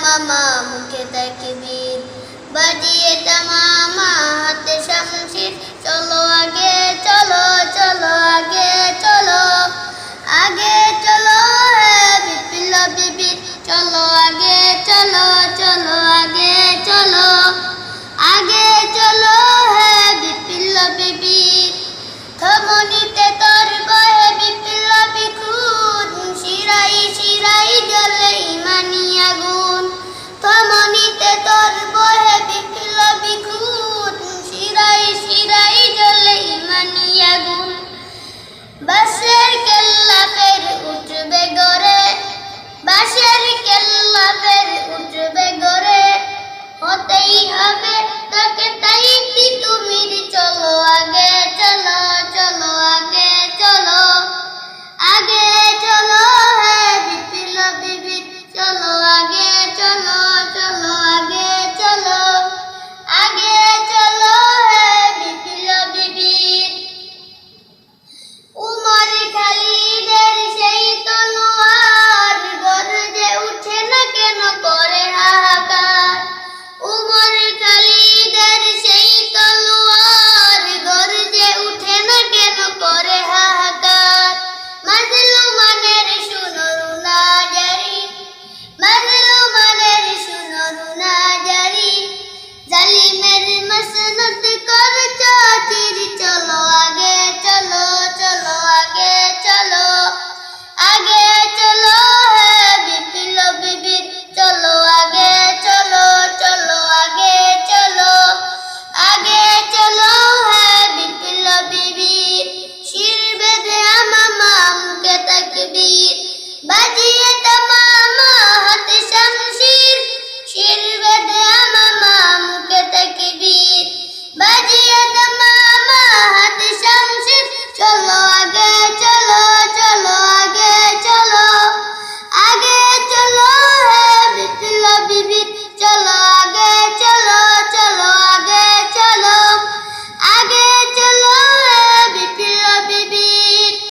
মামা মুখে তাকবীর, বাজিয়ে তামামা হাতে শামশির। চলো আগে চলো, চলো আগে চলো, আগে চলো হে বিপ্লবী বীর। চলো আগে চলো, চলো আগে চলো, আগে চলো হে বিপ্লবী বীর। ধমনীতে তোর বহে বিপ্লবী খুন, শিরাই শিরাই জ্বলে ইমানি আগুন। ধমনীতে তোর বহে বিপ্লবী খুন, শিরাই শিরাই জ্বলে ইমানি আগুন। বাঁশের কেল্লা ফের উঠবে গড়ে, বাঁশের কেল্লা ফের উঠবে গড়ে, হতেই হবে তাকে তাই তিতুমির। চলো আগে চলো, চলো আগে চলো, আগে চলো হে বিপ্লবী বীর। চলো আগে চলো, চলো আগে চলো, আগে চলো হে বিপ্লবী বীর। উমর খালিদের সেই তলোয়ার গর্জে উঠে না কেন করে হাহাকার। উমর খালিদের সেই তলোয়ার গর্জে উঠে না কেন করে হাহাকার। মাজলুমানের শুনো রুনা জারি, মাজলুমানের শুনো রুনা জারি, জালিমের মসনদ করছো চির। চলো আগে চলো, চলো আগে চলো, আগে চলো হে বিপ্লবী বীর। চলো আগে চলো, চলো আগে চলো, আগে চলো হে বিপ্লবী বীর। শির বেঁধে মামা মুখে তাকবীর, বাজিয়ে তামামা হাতে শামশির। শির বেঁধে মামা মুখে তাকবীর, বাজিয়ে তামামা হাতে শামশির। চলো